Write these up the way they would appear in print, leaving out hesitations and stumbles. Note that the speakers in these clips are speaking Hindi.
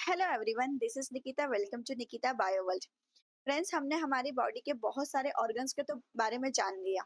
Hello everyone, this is Nikita. Welcome to Nikita bio world. Friends, हमने हमारी बॉडी के बहुत सारे ऑर्गन्स के तो बारे में जान लिया,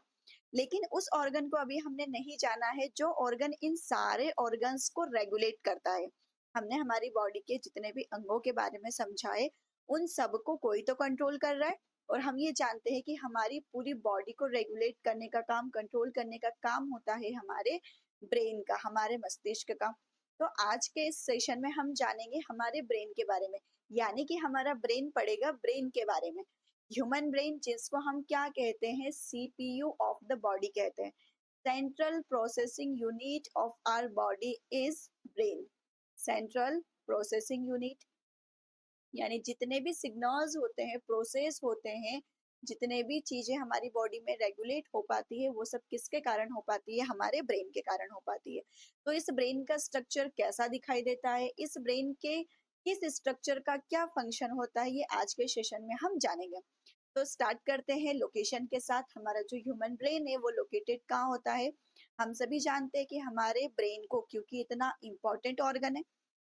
लेकिन उस ऑर्गन को अभी हमने नहीं जाना है जो ऑर्गन इन सारे ऑर्गन्स को रेगुलेट करता है। हमने हमारी बॉडी के जितने भी अंगों के बारे में समझाए, उन सबको कोई तो कंट्रोल कर रहा है। और हम ये जानते हैं कि हमारी पूरी बॉडी को रेगुलेट करने का काम, कंट्रोल करने का काम होता है हमारे ब्रेन का, हमारे मस्तिष्क का। तो आज के इस सेशन में हम जानेंगे हमारे ब्रेन के बारे में, यानी कि हमारा ब्रेन पढ़ेगा ब्रेन के बारे में। ह्यूमन ब्रेन, जिसको हम क्या कहते हैं, सीपीयू ऑफ द बॉडी कहते हैं। Central processing unit of our body is brain. Central processing unit यानी जितने भी सिग्नल्स होते हैं, प्रोसेस होते हैं, जितने भी चीजें हमारी बॉडी में रेगुलेट हो पाती है, वो सब किसके कारण हो पाती है? हमारे ब्रेन के कारण हो पाती है। तो इस ब्रेन का स्ट्रक्चर कैसा दिखाई देता है, इस ब्रेन के किस स्ट्रक्चर का क्या फंक्शन होता है, ये आज के सेशन में हम जानेंगे। तो स्टार्ट करते हैं लोकेशन के साथ। हमारा जो ह्यूमन ब्रेन है वो लोकेटेड कहाँ होता है? हम सभी जानते हैं कि हमारे ब्रेन को, क्योंकि इतना इंपॉर्टेंट ऑर्गन है,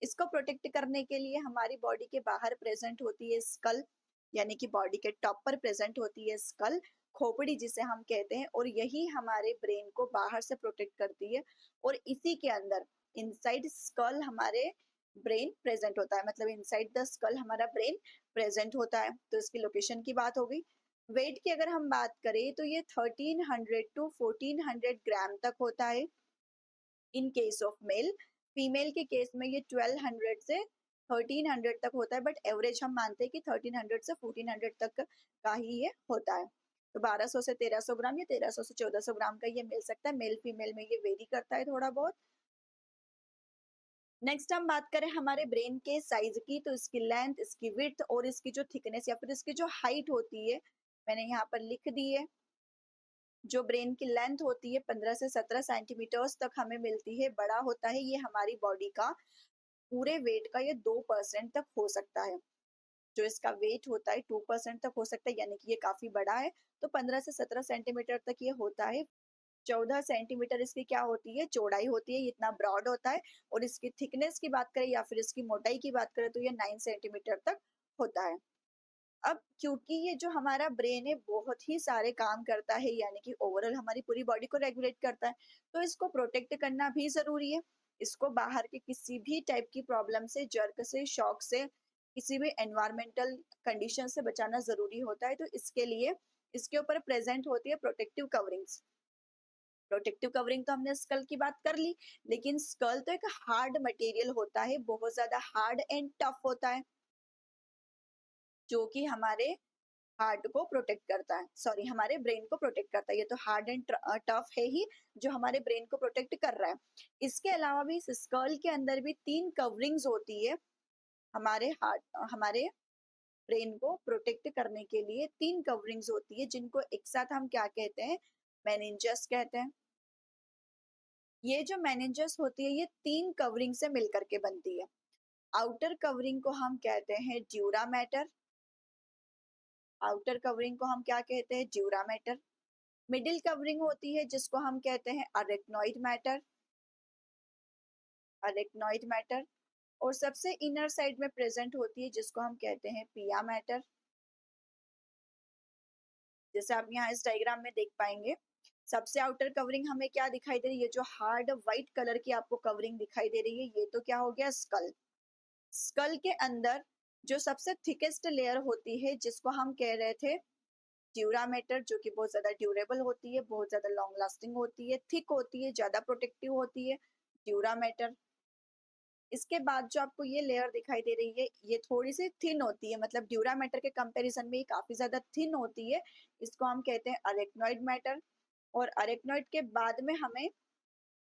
इसको प्रोटेक्ट करने के लिए हमारी बॉडी के बाहर प्रेजेंट होती है स्कल, यानी कि बॉडी के टॉप पर प्रेजेंट होती है स्कल, खोपड़ी जिसे हम कहते हैं, और यही हमारे ब्रेन को बाहर से प्रोटेक्ट करती है। और इसी के अंदर इनसाइड स्कल हमारे ब्रेन प्रेजेंट होता है, मतलब इनसाइड द स्कल हमारा ब्रेन प्रेजेंट होता है। तो इसकी लोकेशन की बात हो गई। वेट की अगर हम बात करें तो ये 1300 टू 1400 ग्राम तक होता है in case of male. Female के केस में ये 1200 से 1300 तक होता है, बट एवरेज हम मानते हैं कि 1300 से 1400 तक का ही ये होता है। तो 1200 से 1300 ग्राम या 1300 से 1400 ग्राम का ये मिल सकता है। मेल फीमेल में ये वेरी करता है थोड़ा बहुत। नेक्स्ट हम बात करें हमारे ब्रेन के साइज की, तो इसकी लेंथ, इसकी विड्थ और इसकी जो थिकनेस या फिर इसकी जो हाइट होती है, मैंने यहाँ पर लिख दी है। जो ब्रेन की लेंथ होती है 15 से 17 सेंटीमीटर्स तक हमें मिलती है, बड़ा होता है ये हमारी बॉडी का पूरे वेट का, ये 2% तक हो सकता है। जो इसका वेट होता है 2% तक हो सकता है, यानी कि ये काफी बड़ा है। तो 15 से 17 सेंटीमीटर तक ये होता है। 14 सेंटीमीटर इसकी क्या होती है? चौड़ाई होती है, इतना ब्रॉड होता है। और इसकी थिकनेस की बात करें या फिर इसकी मोटाई की बात करें तो ये 9 सेंटीमीटर तक होता है। अब क्योंकि ये जो हमारा ब्रेन है बहुत ही सारे काम करता है, यानी कि ओवरऑल हमारी पूरी बॉडी को रेगुलेट करता है, तो इसको प्रोटेक्ट करना भी जरूरी है। इसको बाहर के किसी भी टाइप की प्रॉब्लम से, जर्क से, शॉक से, किसी भी एनवायरमेंटल कंडीशन से बचाना जरूरी होता है। तो इसके लिए इसके ऊपर प्रेजेंट होती है प्रोटेक्टिव कवरिंग्स। प्रोटेक्टिव कवरिंग तो हमने स्कल की बात कर ली, लेकिन स्कल तो एक हार्ड मटेरियल होता है, बहुत ज्यादा हार्ड एंड टफ होता है, जो कि हमारे हार्ट को प्रोटेक्ट करता है, सॉरी हमारे ब्रेन को प्रोटेक्ट करता है। ये तो हार्ड एंड टफ है ही, जो हमारे ब्रेन को प्रोटेक्ट कर रहा है। इसके अलावा भी इस स्कल के अंदर भी 3 कवरिंग्स होती है। हमारे हार्ट, हमारे ब्रेन को प्रोटेक्ट करने के लिए 3 कवरिंग्स होती है, जिनको एक साथ हम क्या कहते हैं? मेनिंजस कहते हैं। ये जो मेनिंजस होती है ये 3 कवरिंग से मिलकर के बनती है। आउटर कवरिंग को हम कहते हैं ड्यूरा मैटर। आउटर कवरिंग को हम क्या कहते हैं? Dura mater. मिडिल कवरिंग होती है जिसको हम कहते हैं अरेक्नॉइड मैटर। Arachnoid matter. और सबसे इनर साइड में प्रेजेंट होती है जिसको हम कहते हैं पिया मैटर। जैसे आप यहाँ इस डायग्राम में देख पाएंगे, सबसे आउटर कवरिंग हमें क्या दिखाई दे रही है? ये जो हार्ड व्हाइट कलर की आपको कवरिंग दिखाई दे रही है, ये तो क्या हो गया? स्कल। स्कल के अंदर जो सबसे थिकेस्ट लेयर होती है जिसको हम कह रहे थे ड्यूरामेटर, जो कि बहुत ज्यादा ड्यूरेबल होती है, बहुत ज्यादा लॉन्ग लास्टिंग होती है, थिक होती है, ज्यादा प्रोटेक्टिव होती है, ड्यूरामेटर। इसके बाद जो आपको ये लेयर दिखाई दे रही है ये थोड़ी सी थिन होती है, मतलब ड्यूरामेटर के कंपैरिजन में ये काफी ज्यादा थिन होती है। इसको हम कहते हैं अरेक्नॉइड मैटर। और अरेक्नॉइड के बाद में हमें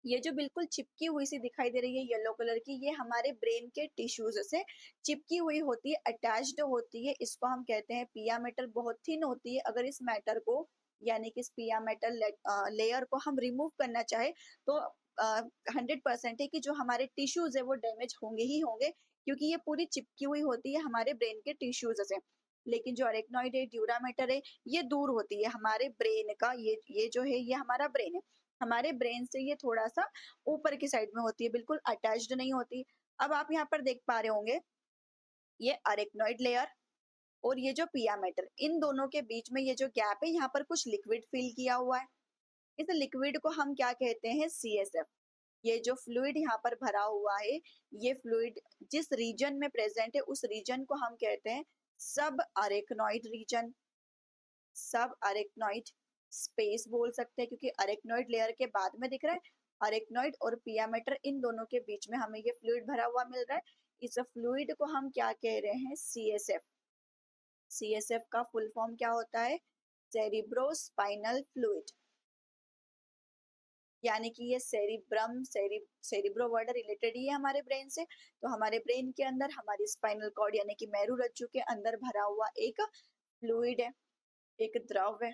ये जो बिल्कुल चिपकी हुई सी दिखाई दे रही है येलो कलर की, ये हमारे ब्रेन के टिश्यूज से चिपकी हुई होती है, अटैच्ड होती है। इसको हम कहते हैं पिया मेटल। बहुत थिन होती है। अगर इस मैटर को, यानी कि इस पिया मेटल लेयर को हम रिमूव करना चाहे तो 100% है कि जो हमारे टिश्यूज है वो डैमेज होंगे ही होंगे, क्योंकि ये पूरी चिपकी हुई होती है हमारे ब्रेन के टिश्यूज से। लेकिन जो अरेक्नॉइड है, ड्यूरामेटर है, ये दूर होती है हमारे ब्रेन का। ये जो है ये हमारा ब्रेन है, हमारे ब्रेन से ये थोड़ा सा ऊपर की साइड में होती है, बिल्कुल अटैच्ड नहीं होती। अब आप यहाँ पर देख पा रहे होंगे ये अरेक्नोइड लेयर और ये जो पिया मैटर, इन दोनों के बीच में ये जो गैप है, यहाँ पर कुछ लिक्विड फिल किया हुआ है। इस लिक्विड को हम क्या कहते हैं? CSF। ये जो फ्लूइड यहाँ पर भरा हुआ है, ये फ्लूइड जिस रीजन में प्रेजेंट है उस रीजन को हम कहते हैं सब अरेक्नोइड रीजन, सब अरेक्नोइड स्पेस बोल सकते हैं, क्योंकि अरेक्नोइड लेयर के बाद में दिख रहा है। अरेक्नोइड और पिया मैटर, इन दोनों के बीच में हमें ये फ्लूइड भरा हुआ मिल रहा है। इस फ्लूइड को हम क्या कह रहे हैं? CSF। CSF का फुल फॉर्म क्या होता है? Cerebrospinal fluid. यानी कि ये सेरिब्रो वर्ड रिलेटेड ही है हमारे ब्रेन से। तो हमारे ब्रेन के अंदर हमारी स्पाइनल कॉर्ड यानी कि मेरू रज्जु के अंदर भरा हुआ एक फ्लूइड है, एक द्रव है।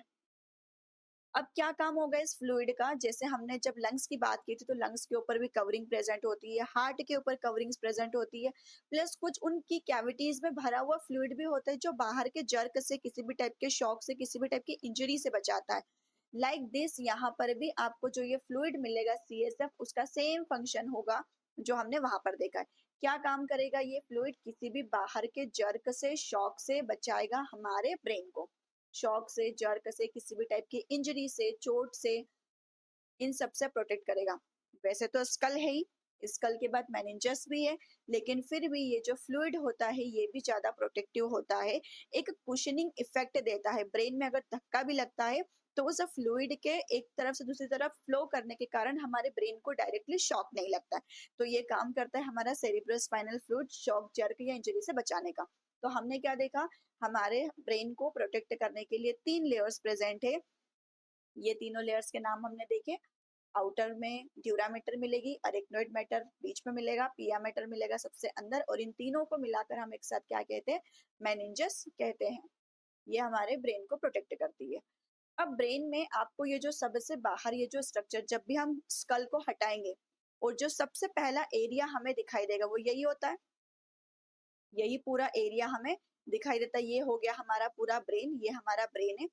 अब क्या काम होगा इस फ्लूइड का? जैसे हमने जब लंग्स की बात की थी, तो लंग्स के ऊपर भी कवरिंग प्रेजेंट होती है, हार्ट के ऊपर कवरिंग्स प्रेजेंट होती है, प्लस कुछ उनकी कैविटीज में भरा हुआ फ्लूइड भी होता है जो बाहर के जर्क से, किसी भी टाइप के शॉक से, किसी भी टाइप की इंजरी से बचाता है। लाइक दिस यहाँ पर भी आपको जो ये फ्लूइड मिलेगा CSF, उसका सेम फंक्शन होगा जो हमने वहां पर देखा है। क्या काम करेगा ये फ्लूइड? किसी भी बाहर के जर्क से, शॉक से बचाएगा हमारे ब्रेन को। शॉक से, जर्क से, किसी भी टाइप की इंजरी से, चोट से, इन सब से प्रोटेक्ट करेगा। वैसे तो स्कल है ही, स्कल के बाद मेनिंजस भी है, लेकिन फिर भी ये जो फ्लूइड होता है ये भी ज्यादा प्रोटेक्टिव होता है, एक कुशनिंग इफेक्ट देता है। ब्रेन में अगर धक्का भी लगता है तो उस फ्लूइड के एक तरफ से दूसरी तरफ फ्लो करने के कारण हमारे ब्रेन को डायरेक्टली शॉक नहीं लगता है। तो ये काम करता है हमारा सेरिब्रोस्पाइनल फ्लूइड शॉक, जर्क या इंजरी से बचाने का। तो हमने क्या देखा? हमारे ब्रेन को प्रोटेक्ट करने के लिए 3 लेयर्स प्रेजेंट है। ये तीनों लेयर्स के नाम हमने देखे। आउटर में ड्यूरा मैटर मिलेगी, अरेक्नोइड मैटर बीच में मिलेगा, पिया मैटर मिलेगा सबसे अंदर, और इन तीनों को मिलाकर हम एक साथ क्या कहते हैं? मेनिंजस कहते हैं। ये हमारे ब्रेन को प्रोटेक्ट करती है। अब ब्रेन में आपको ये जो सबसे बाहर ये जो स्ट्रक्चर, जब भी हम स्कल को हटाएंगे और जो सबसे पहला एरिया हमें दिखाई देगा वो यही होता है। यही पूरा एरिया हमें दिखाई देता है। ये हो गया हमारा पूरा ब्रेन, ये हमारा ब्रेन है।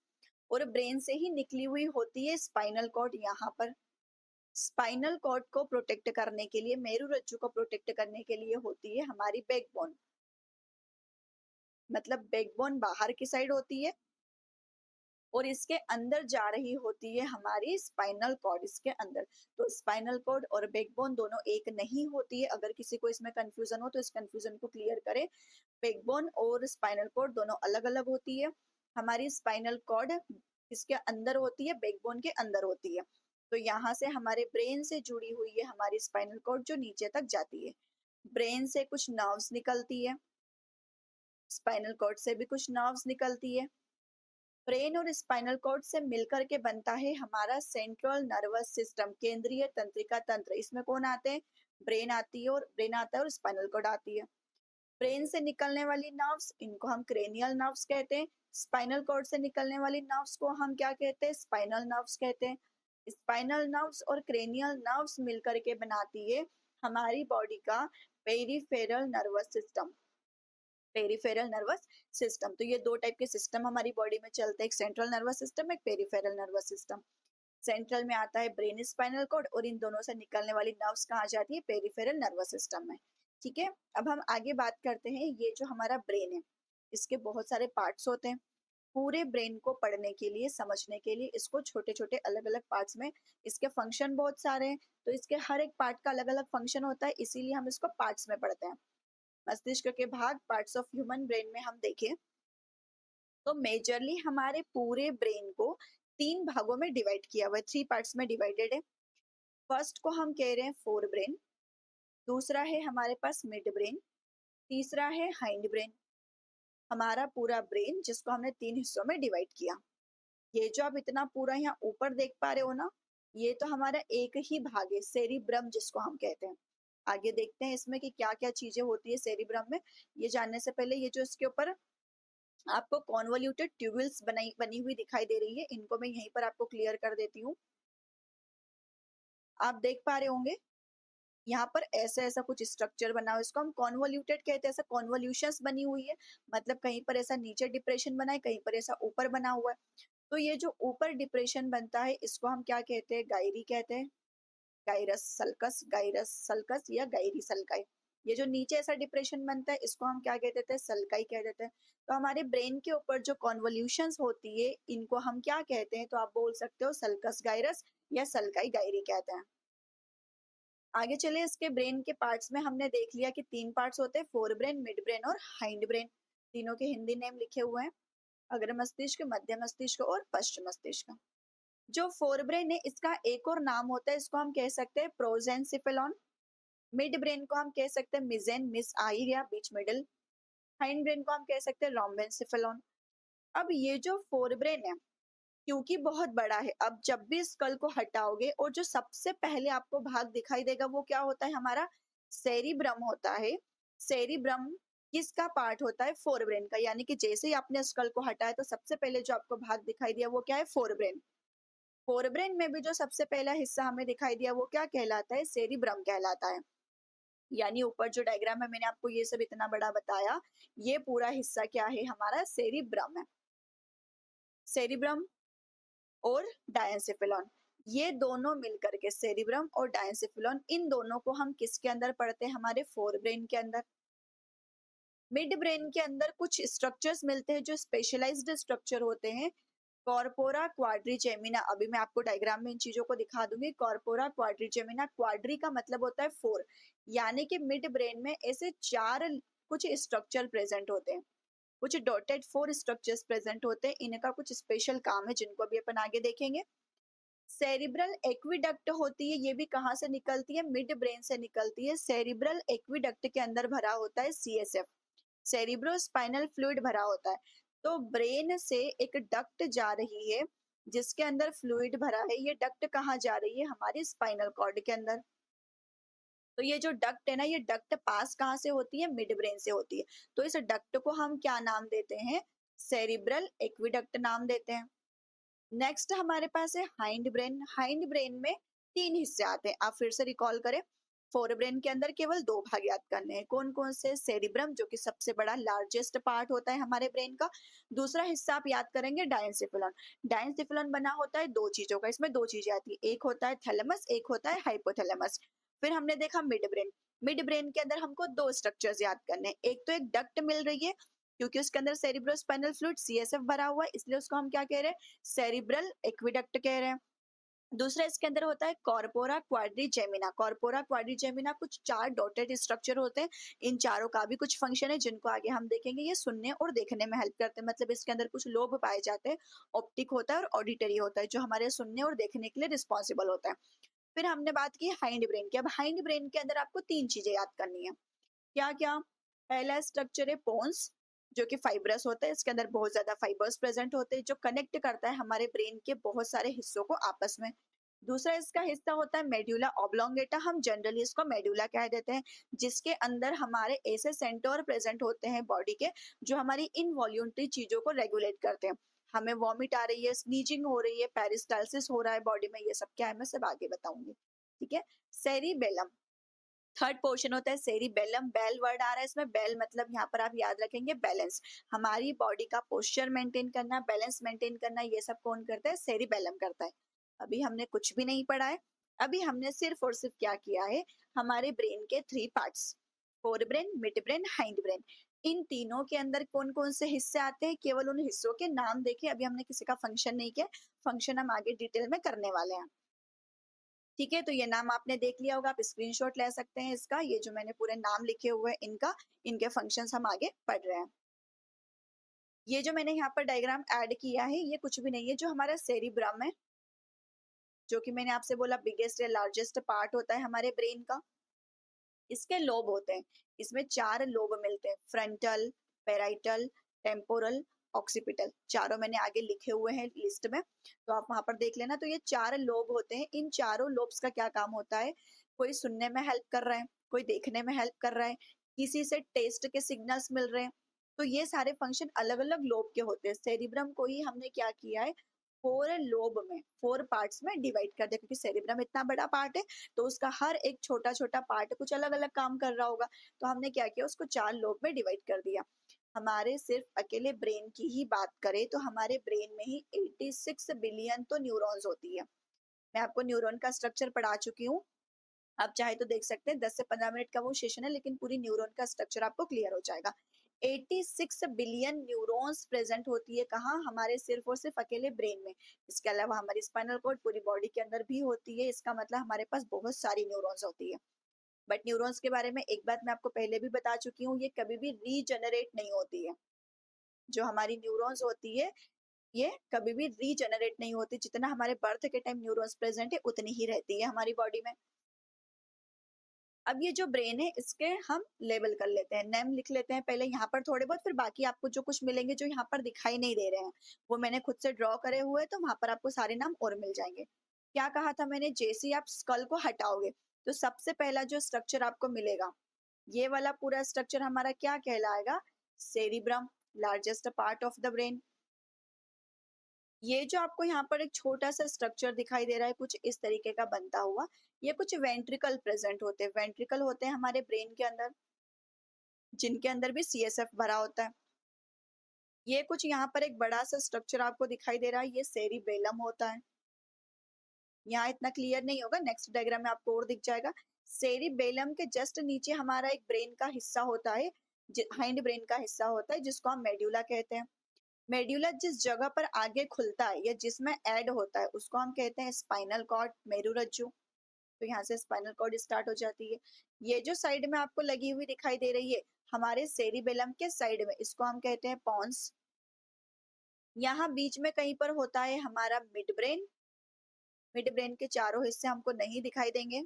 और ब्रेन से ही निकली हुई होती है स्पाइनल कॉर्ड। यहाँ पर स्पाइनल कॉर्ड को प्रोटेक्ट करने के लिए, मेरू रज्जु को प्रोटेक्ट करने के लिए होती है हमारी बैकबोन। मतलब बैकबोन बाहर की साइड होती है और इसके अंदर जा रही होती है हमारी स्पाइनल कॉर्ड इसके अंदर। तो स्पाइनल कॉर्ड और बैकबोन दोनों एक नहीं होती है। अगर किसी को इसमें कंफ्यूजन हो तो इस कंफ्यूजन को क्लियर करें। बैकबोन और स्पाइनल कॉर्ड दोनों अलग अलग होती है। हमारी स्पाइनल कॉर्ड इसके अंदर होती है, बैकबोन के अंदर होती है। तो यहाँ से हमारे ब्रेन से जुड़ी हुई है हमारी स्पाइनल कॉर्ड जो नीचे तक जाती है। ब्रेन से कुछ नर्व्स निकलती है, स्पाइनल कॉर्ड से भी कुछ नर्व्स निकलती है। ब्रेन और स्पाइनल कॉर्ड से मिलकर के बनता है हमारा सेंट्रल नर्वस सिस्टम, केंद्रीय तंत्रिका तंत्र। इसमें कौन आते हैं? ब्रेन आती है, और ब्रेन आता है और स्पाइनल कॉर्ड आती है। ब्रेन से निकलने वाली नर्व्स, इनको हम क्रेनियल नर्व्स कहते हैं। स्पाइनल कॉर्ड से निकलने वाली नर्व्स को हम क्या कहते हैं? स्पाइनल नर्व्स कहते हैं। स्पाइनल नर्व्स और क्रेनियल नर्व्स मिलकर के बनाती है हमारी बॉडी का peripheral nervous system. Peripheral nervous system, तो ये दो टाइप के सिस्टम हमारी बॉडी में चलते हैं, एक सेंट्रल नर्वस सिस्टम, एक पेरिफेरल नर्वस सिस्टम। सेंट्रल में आता है ब्रेन, स्पाइनल कॉर्ड, और इन दोनों से निकलने वाली नर्व्स कहाँ जाती है? पेरिफेरल नर्वस सिस्टम में। ठीक है, अब हम आगे बात करते हैं। ये जो हमारा ब्रेन है, इसके बहुत सारे पार्ट्स होते हैं। पूरे ब्रेन को पढ़ने के लिए, समझने के लिए इसको छोटे छोटे अलग अलग पार्ट्स में, इसके फंक्शन बहुत सारे हैं, तो इसके हर एक पार्ट का अलग अलग फंक्शन होता है, इसीलिए हम इसको पार्ट्स में पढ़ते हैं। मस्तिष्क के भाग, पार्ट्स ऑफ ह्यूमन ब्रेन में हम देखें तो मेजरली हमारे पूरे ब्रेन को 3 भागों में डिवाइड किया हुआ है, 3 पार्ट्स में डिवाइडेड है। फर्स्ट को हम कह रहे हैं फोर ब्रेन, दूसरा है हमारे पास मिड ब्रेन, तीसरा है हाइंड ब्रेन। हमारा पूरा ब्रेन जिसको हमने 3 हिस्सों में डिवाइड किया। ये जो आप इतना पूरा यहाँ ऊपर देख पा रहे हो ना, ये तो हमारा एक ही भाग है, सेरिब्रम जिसको हम कहते हैं। आगे देखते हैं इसमें कि क्या क्या चीजें होती है सेरिब्रम में। ये जानने से पहले, ये जो इसके ऊपर आपको कॉन्वोल्यूटेड ट्यूबुल्स बनी हुई दिखाई दे रही है, इनको मैं यहीं पर आपको क्लियर कर देती हूँ। आप देख पा रहे होंगे यहाँ पर ऐसा ऐसा कुछ स्ट्रक्चर बना हुआ है, इसको हम कॉन्वोल्यूटेड कहते हैं। ऐसा कॉन्वोल्यूशंस बनी हुई है, मतलब कहीं पर ऐसा नीचे डिप्रेशन बना है, कहीं पर ऐसा ऊपर बना हुआ है। तो ये जो ऊपर डिप्रेशन बनता है इसको हम क्या कहते हैं? गायरी कहते हैं। गाइरस सल्कस या गायरी सल्काई। ये जो नीचे ऐसा डिप्रेशन बनता है इसको हम क्या कह देते हैं, सल्काई कह देते हैं। तो हमारे ब्रेन के ऊपर जो कॉन्वोल्यूशंस होती है इनको हम क्या कहते हैं, तो आप बोल सकते हो सल्कस गायरस या सल्काई गायरी कहते हैं। आगे चले, इसके ब्रेन के पार्ट्स में हमने देख लिया कि 3 पार्ट्स होते हैं, फोर ब्रेन, मिड ब्रेन और हाइंड ब्रेन। तीनों के हिंदी नेम लिखे हुए हैं, अग्र मस्तिष्क, मध्य मस्तिष्क और पश्च मस्तिष्क। जो फोर ब्रेन है इसका एक और नाम होता है, इसको हम कह सकते हैं प्रोजेंसिफेलॉन। मिड ब्रेन को हम कह सकते हैं मिजेन, मिस आई या बीच मिडल। हाइंड ब्रेन को हम कह सकते हैं रोम्बेनसिफेलॉन। अब ये जो फोर ब्रेन है क्योंकि बहुत बड़ा है, अब जब भी स्कल को हटाओगे और जो सबसे पहले आपको भाग दिखाई देगा वो क्या होता है, हमारा सेरिब्रम होता है। सेरिब्रम किसका पार्ट होता है, फोर ब्रेन का। यानी कि जैसे ही आपने स्कल को हटाया तो सबसे पहले जो आपको भाग दिखाई दिया वो क्या है, फोर ब्रेन। फोर ब्रेन में भी जो सबसे पहला हिस्सा हमें दिखाई दिया वो क्या कहलाता है, सेरिब्रम कहलाता है। यानी ऊपर जो डायग्राम है मैंने आपको ये सब इतना बड़ा बताया, ये पूरा हिस्सा क्या है, हमारा सेरिब्रम है। सेरिब्रम और डायंसिफिलॉन, ये दोनों मिलकर के सेरिब्रम और डायंसिफिलॉन, इन दोनों को हम किसके अंदर पढ़ते हैं, हमारे फोर ब्रेन के अंदर। मिड ब्रेन के अंदर कुछ स्ट्रक्चर्स मिलते हैं जो स्पेशलाइज्ड स्ट्रक्चर होते हैं। कॉर्पोरा क्वाड्रिजेमिना, अभी मैं आपको डायग्राम में इन चीजों को दिखा दूंगी। कॉर्पोरा क्वाड्रिजेमिना, क्वाड्री का मतलब होता है फोर, यानी कि मिड ब्रेन में ऐसे चार कुछ स्ट्रक्चर प्रेजेंट होते हैं, कुछ डॉटेड फोर स्ट्रक्चर्स प्रेजेंट होते हैं। इनका कुछ स्पेशल काम है जिनको अभी अपन आगे देखेंगे। सेरिब्रल एक्विडक्ट होती है, ये भी कहाँ से निकलती है, मिड ब्रेन से निकलती है। सेरिब्रल एक्विडक्ट के अंदर भरा होता है सीएसएफ, सेरिब्रो स्पाइनल फ्लूइड भरा होता है। तो ब्रेन से एक डक्ट जा रही है जिसके अंदर फ्लूइड भरा है, ये डक्ट कहाँ जा रही है, हमारी स्पाइनल कॉर्ड के अंदर। तो ये जो डक्ट है ना, ये डक्ट पास कहाँ से होती है, मिड ब्रेन से होती है। तो इस डक्ट को हम क्या नाम देते हैं, सेरिब्रल एक्विडक्ट नाम देते हैं। नेक्स्ट हमारे पास है हाइंड ब्रेन। हाइंड ब्रेन में 3 हिस्से आते हैं, आप फिर से रिकॉल करें। फोर ब्रेन के अंदर केवल 2 भाग याद करने हैं, कौन कौन से, सेरिब्रम जो कि सबसे बड़ा लार्जेस्ट पार्ट होता है हमारे ब्रेन का। दूसरा हिस्सा आप याद करेंगे डायंसिफिलॉन। डायंसिफिलॉन बना होता है 2 चीजों का, इसमें 2 चीजें आती है, एक होता है थैलेमस, एक होता है हाइपोथैलेमस। फिर हमने देखा मिड ब्रेन। मिड ब्रेन के अंदर हमको 2 स्ट्रक्चर्स याद करने हैं, एक तो एक डक्ट मिल रही है क्योंकि उसके अंदर सेरिब्रोस्पाइनल फ्लूइड सीएसएफ भरा हुआ है, इसलिए उसको हम क्या कह रहे हैं, सेरिब्रल एक्विडक्ट कह रहे हैं। दूसरा इसके अंदर होता है कॉर्पोरा क्वाड्रिजेमिना। कॉर्पोरा क्वाड्रिजेमिना कुछ 4 डॉटेड स्ट्रक्चर होते हैं, इन चारों का भी कुछ फंक्शन है जिनको आगे हम देखेंगे। ये सुनने और देखने में हेल्प करते हैं, मतलब इसके अंदर कुछ लोब पाए जाते हैं, ऑप्टिक होता है और ऑडिटरी होता है, जो हमारे सुनने और देखने के लिए रिस्पॉन्सिबल होता है। फिर हमने बात की हाइंड ब्रेन की। अब हाइंड ब्रेन के अंदर आपको 3 चीजें याद करनी है, क्या क्या। पहला स्ट्रक्चर है पोन्स, जो कि फाइब्रस होता है, इसके अंदर बहुत ज्यादा फाइबर्स प्रेजेंट होते हैं जो कनेक्ट करता है हमारे ब्रेन के बहुत सारे हिस्सों को आपस में। दूसरा इसका हिस्सा होता है मेड्यूला ऑब्लोंगेटा, हम जनरली इसको मेड्यूला कह देते हैं, जिसके अंदर हमारे ऐसे सेंटर प्रेजेंट होते हैं बॉडी के जो हमारी इनवॉल्यूंटरी चीजों को रेगुलेट करते हैं। हमें वॉमिट आ रही है, स्नीजिंग हो रही है, पेरिस्टाल्सिस हो रहा है बॉडी में, ये सब क्या है मैं सब आगे बताऊंगी, ठीक है। सेरिबेलम, थर्ड पोर्शन होता है सेरिबेलम। बेल वर्ड आ रहा है इसमें, बेल मतलब यहाँ पर आप याद रखेंगे बैलेंस, हमारी बॉडी का पोस्चर मेंटेन करना, बैलेंस मेंटेन करना, ये सब कौन करता है, सेरिबेलम करता है। अभी हमने कुछ भी नहीं पढ़ा है, अभी हमने सिर्फ और सिर्फ क्या किया है, हमारे ब्रेन के 3 parts, fore brain, mid brain, hind brain, इन तीनों के अंदर कौन कौन से हिस्से आते हैं, केवल उन हिस्सों के नाम देखे। अभी हमने किसी का फंक्शन नहीं किया, फंक्शन हम आगे डिटेल में करने वाले हैं, ठीक है। तो ये नाम आपने देख लिया होगा, आप स्क्रीनशॉट ले सकते हैं इसका, ये जो मैंने पूरे नाम लिखे हुए हैं इनका, इनके फंक्शंस हम आगे पढ़ रहे हैं। ये जो मैंने यहाँ पर डायग्राम ऐड किया है ये कुछ भी नहीं है, जो हमारा सेरिब्रम है, जो कि मैंने आपसे बोला बिगेस्ट या लार्जेस्ट पार्ट होता है हमारे ब्रेन का। इसके लोब होते हैं, इसमें 4 लोब मिलते हैं, फ्रंटल, पेराइटल, टेम्पोरल, ऑक्सीपिटल, चारों मैंने आगे लिखे हुए हैं लिस्ट में, तो आप वहां पर देख लेना। तो ये 4 लोब होते हैं, इन चारों लोब्स का क्या काम होता है, कोई सुनने में हेल्प कर रहा है, कोई देखने में हेल्प कर रहा है, किसी से टेस्ट के सिग्नल्स मिल रहे हैं। तो ये सारे फंक्शन अलग अलग लोब के होते हैं। सेरिब्रम को ही हमने क्या किया है, 4 लोब में, 4 पार्ट्स में डिवाइड कर दिया, क्योंकि सेरिब्रम इतना बड़ा पार्ट है तो उसका हर एक छोटा छोटा पार्ट कुछ अलग अलग काम कर रहा होगा, तो हमने क्या किया, उसको 4 लोब में डिवाइड कर दिया। हमारे सिर्फ अकेले ब्रेन की ही बात करें तो हमारे ब्रेन में ही 86 बिलियन तो न्यूरॉन्स होती है। मैं आपको न्यूरॉन का स्ट्रक्चर पढ़ा चुकी हूँ, आप चाहे तो देख सकते हैं 10 से 15 मिनट का वो सेशन है, लेकिन पूरी न्यूरॉन का स्ट्रक्चर आपको क्लियर हो जाएगा। 86 बिलियन न्यूरॉन्स प्रेजेंट होती है कहाँ? हमारे सिर्फ और सिर्फ अकेले ब्रेन में। इसके अलावा हमारी स्पाइनल कॉर्ड पूरी बॉडी के अंदर भी होती है। इसका मतलब हमारे पास बहुत सारी न्यूरॉन्स होती है। बट न्यूरॉन्स के बारे में एक बात मैं आपको पहले भी बता चुकी हूँ, ये कभी भी रीजनरेट नहीं होती है। जो हमारी न्यूरॉन्स होती है, ये कभी भी रीजनरेट नहीं होती। जितना हमारे बर्थ के टाइम न्यूरॉन्स प्रेजेंट है, उतनी ही रहती है हमारी बॉडी में। अब ये जो ब्रेन है, इसके हम लेबल कर लेते हैं, नेम लिख लेते हैं पहले यहाँ पर थोड़े बहुत, फिर बाकी आपको जो कुछ मिलेंगे जो यहाँ पर दिखाई नहीं दे रहे हैं, वो मैंने खुद से ड्रॉ करे हुए, तो वहां पर आपको सारे नाम और मिल जाएंगे। क्या कहा था मैंने? जैसे ही आप स्कल को हटाओगे, तो सबसे पहला जो स्ट्रक्चर आपको मिलेगा, ये वाला पूरा स्ट्रक्चर हमारा क्या कहलाएगा? Cerebrum, largest part of the brain. ये जो आपको यहाँ पर एक छोटा सा स्ट्रक्चर दिखाई दे रहा है, कुछ इस तरीके का बनता हुआ, ये कुछ वेंट्रिकल प्रेजेंट होते हैं। वेंट्रिकल होते हैं हमारे ब्रेन के अंदर, जिनके अंदर भी सीएसएफ भरा होता है। ये कुछ यहाँ पर एक बड़ा सा स्ट्रक्चर आपको दिखाई दे रहा है, ये सेरिबेलम होता है। यहाँ इतना क्लियर नहीं होगा, नेक्स्ट डायग्राम में आपको और दिख जाएगा। सेरिबेलम के जस्ट नीचे हमारा एक ब्रेन का हिस्सा होता है, हाइंड ब्रेन का हिस्सा होता है, जिसको हम मेड्यूला कहते हैं। मेड्यूला जिस जगह पर आगे खुलता है या जिसमें ऐड होता है, उसको हम कहते हैं स्पाइनल कॉर्ड, मेरुरज्जु। तो यहाँ से स्पाइनल कॉर्ड स्टार्ट हो जाती है। ये जो साइड में आपको लगी हुई दिखाई दे रही है, हमारे सेरिबेलम के साइड में, इसको हम कहते हैं पॉन्स। यहाँ बीच में कहीं पर होता है हमारा मिड ब्रेन। मिड ब्रेन के चारों हिस्से हमको नहीं दिखाई देंगे।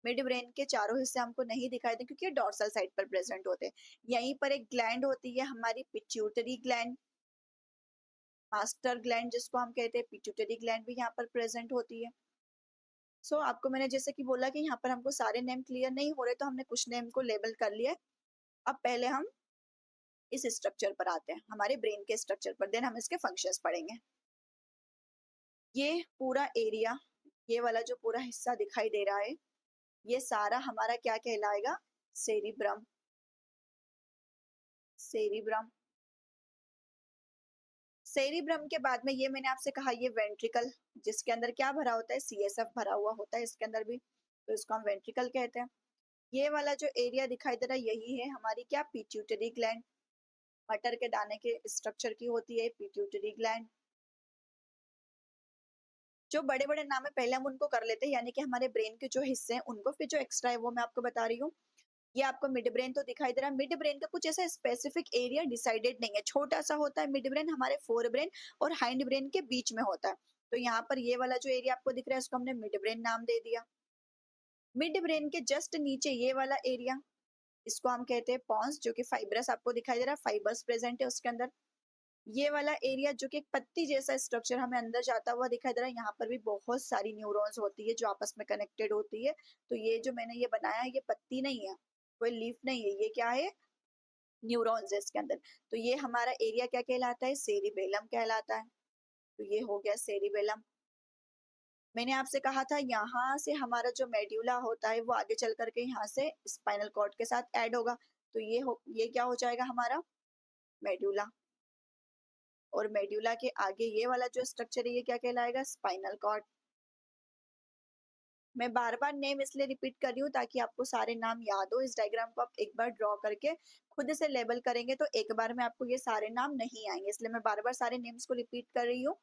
मिड ब्रेन के चारों हिस्से हमको नहीं दिखाई देंगे क्योंकि ये डॉर्सल साइड पर प्रेजेंट होते हैं। यहीं पर एक ग्लैंड होती है हमारी पिट्यूटरी ग्लैंड, मास्टर ग्लैंड जिसको हम कहते हैं, पिट्यूटरी ग्लैंड भी यहाँ पर प्रेजेंट होती है। आपको मैंने जैसे कि बोला कि यहाँ पर हमको सारे नेम क्लियर नहीं हो रहे, तो हमने कुछ नेम को लेबल कर लिया है। अब पहले हम इस स्ट्रक्चर पर आते हैं, हमारे ब्रेन के स्ट्रक्चर पर, देन हम इसके फंक्शंस पढ़ेंगे। ये पूरा एरिया, ये वाला जो पूरा हिस्सा दिखाई दे रहा है, ये सारा हमारा क्या कहलाएगा? सेरिब्रम। सेरिब्रम। सेरिब्रम के बाद में ये मैंने आपसे कहा, ये वेंट्रिकल, जिसके अंदर क्या भरा होता है? सीएसएफ भरा हुआ होता है इसके अंदर भी, तो इसको हम वेंट्रिकल कहते हैं। ये वाला जो एरिया दिखाई दे रहा है, यही है हमारी क्या? Pituitary gland. मटर के दाने के स्ट्रक्चर की होती है पिट्यूटरी ग्लैंड। जो बड़े बड़े नाम है पहले हम उनको कर लेते हैं, यानी कि हमारे ब्रेन के जो हिस्से हैं उनको, फिर जो एक्स्ट्रा है वो मैं आपको बता रही हूँ। ये आपको मिड ब्रेन तो दिखाई दे रहा है। मिड ब्रेन का कुछ ऐसा स्पेसिफिक एरिया डिसाइडेड नहीं है, छोटा सा होता है मिड ब्रेन, हमारे फोर ब्रेन और हाइंड ब्रेन के बीच में होता है। तो यहाँ पर ये वाला जो एरिया आपको दिख रहा है, उसको हमने मिड ब्रेन नाम दे दिया। मिड ब्रेन के जस्ट नीचे ये वाला एरिया, इसको हम कहते हैं पॉन्स, जो कि फाइब्रस आपको दिखाई दे रहा है, फाइबर्स प्रेजेंट है उसके अंदर। ये वाला एरिया जो कि एक पत्ती जैसा स्ट्रक्चर हमें अंदर जाता हुआ दिखाई दे रहा है, यहाँ पर भी बहुत सारी न्यूरॉन्स होती है जो आपस में कनेक्टेड होती है। तो ये जो मैंने ये बनाया है, ये पत्ती नहीं है, कोई लीफ नहीं है, ये क्या है? न्यूरॉन्स है इसके अंदर। तो ये हमारा एरिया क्या कहलाता है? सेरिबेलम कहलाता है। तो ये हो गया सेरिबेलम। मैंने आपसे कहा था यहाँ से हमारा जो मेड्यूला होता है वो आगे चल करके यहाँ से स्पाइनल कॉर्ड के साथ ऐड होगा। तो ये क्या हो जाएगा हमारा? मेड्यूला। और मेड्यूला के आगे ये वाला जो स्ट्रक्चर है, ये क्या कहलाएगा? Spinal cord. मैं बार बार नेम इसलिए रिपीट कर रही हूँ ताकि आपको सारे नाम याद हो। इस डायग्राम को आप एक बार ड्रॉ करके खुद से लेबल करेंगे तो एक बार में आपको ये सारे नाम नहीं आएंगे, इसलिए मैं बार बार सारे नेम्स को रिपीट कर रही हूँ।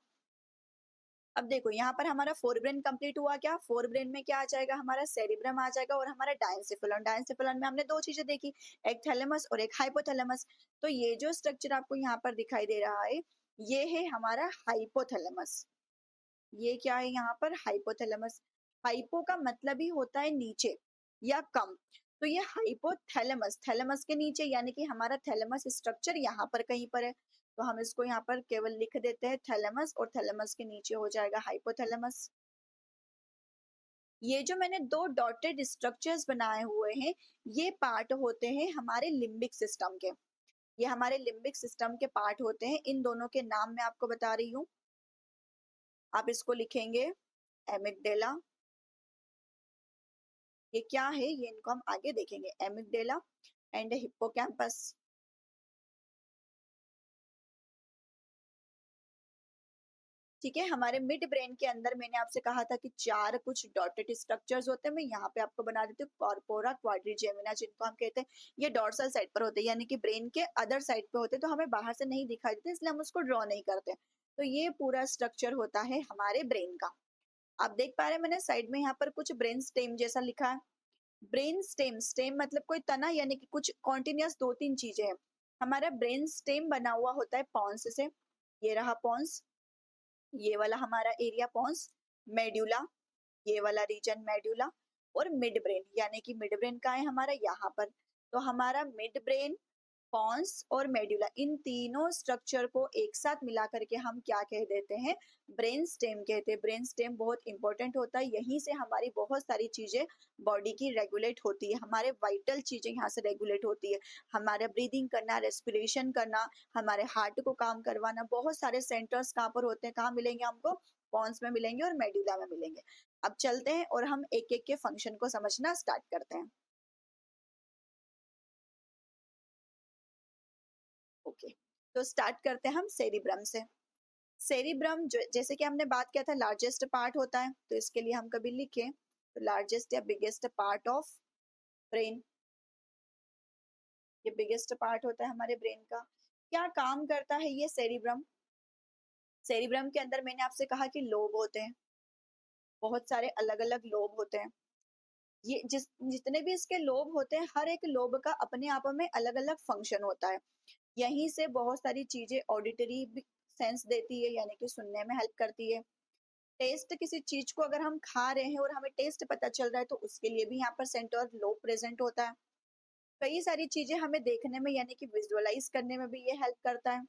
अब देखो यहाँ पर हमारा फोर ब्रेन कंप्लीट हुआ। क्या फोर ब्रेन में क्या आ जाएगा? हमारा सेरिब्रम आ जाएगा और हमारा डायंसिफिलम। डायंसिफिलम में हमने दो चीजें देखी, एक थैलेमस और एक हाइपोथैलेमस। तो ये जो स्ट्रक्चर आपको यहाँ पर दिखाई दे रहा है, ये है हमारा हाइपोथैलेमस। ये क्या है यहाँ पर? हाइपोथैलेमस। हाइपो का मतलब ही होता है नीचे या कम। तो ये हाइपोथैलेमस, थैलेमस के नीचे, यानी कि हमारा थैलेमस स्ट्रक्चर यहाँ पर कहीं पर है। तो हम इसको यहाँ पर केवल लिख देते हैं थैलेमस, और थैलेमस के नीचे हो जाएगा हाइपोथैलेमस। ये जो मैंने दो डॉटेड स्ट्रक्चर्स बनाए हुए हैं, ये पार्ट होते हैं हमारे लिम्बिक सिस्टम के। ये हमारे लिम्बिक सिस्टम के पार्ट होते हैं। इन दोनों के नाम मैं आपको बता रही हूँ, आप इसको लिखेंगे एमिगडेला। ये क्या है, ये इनको हम आगे देखेंगे। एमिगडेला एंड हिप्पोकैम्पस। ठीक है, हमारे मिड ब्रेन के अंदर मैंने आपसे कहा था कि 4 कुछ डॉटेड स्ट्रक्चर्स होते हैं, मैं यहाँ पे आपको बना देती हूँ कॉर्पोरा क्वाड्रिजेमिना, जिनको हम कहते हैं, ये डोर्सल साइड पर होते हैं, यानी कि ब्रेन के अदर साइड पे होते हैं, तो हमें बाहर से नहीं दिखाई देते, इसलिए हम उसको ड्रॉ नहीं करते। तो ये पूरा स्ट्रक्चर होता है हमारे ब्रेन का। आप देख पा रहे हैं मैंने साइड में यहाँ पर कुछ ब्रेन स्टेम जैसा लिखा है। ब्रेन स्टेम, स्टेम मतलब कोई तना, यानी कि कुछ कॉन्टिन्यूअस 2-3 चीजें हैं। हमारा ब्रेन स्टेम बना हुआ होता है पॉन्स से, ये रहा पॉन्स, ये वाला हमारा एरिया पॉन्स, मेड्यूला, ये वाला रीजन मेड्यूला, और मिड ब्रेन, यानी कि मिड ब्रेन कहाँ है हमारा, यहाँ पर। तो हमारा मिड ब्रेन, पॉन्स और मेड्यूला, इन तीनों स्ट्रक्चर को एक साथ मिला करके हम क्या कह देते हैं, ब्रेन स्टेम कहते हैं। ब्रेन स्टेम बहुत इंपॉर्टेंट होता है, यहीं से हमारी बहुत सारी चीजें बॉडी की रेगुलेट होती है, हमारे वाइटल चीजें यहाँ से रेगुलेट होती है, हमारा ब्रीदिंग करना, रेस्पिरेशन करना, हमारे हार्ट को काम करवाना, बहुत सारे सेंटर्स कहाँ पर होते हैं, कहाँ मिलेंगे हमको, पॉन्स में मिलेंगे और मेड्यूला में मिलेंगे। अब चलते हैं और हम एक एक के फंक्शन को समझना स्टार्ट करते हैं। ओके, तो स्टार्ट करते हैं हम सेरिब्रम से। सेरिब्रम जो, जैसे कि हमने बात किया था, लार्जेस्ट पार्ट होता है, तो इसके लिए हम कभी लिखें तो लार्जेस्ट या बिगेस्ट पार्ट ऑफ ब्रेन, ये बिगेस्ट पार्ट होता है हमारे ब्रेन का। क्या काम करता है ये सेरिब्रम? सेरिब्रम के अंदर मैंने आपसे कहा कि लोब होते हैं, बहुत सारे अलग अलग लोब होते हैं। ये जितने भी इसके लोब होते हैं, हर एक लोब का अपने आप में अलग अलग फंक्शन होता है। यहीं से बहुत सारी चीजें ऑडिटरी सेंस देती है, यानी कि सुनने में हेल्प करती है। टेस्ट, किसी चीज को अगर हम खा रहे हैं और हमें टेस्ट पता चल रहा है, तो उसके लिए भी यहाँ पर सेंटर लोब प्रेजेंट होता है। कई सारी चीजें हमें देखने में, यानी कि विजुअलाइज करने में भी ये हेल्प करता है।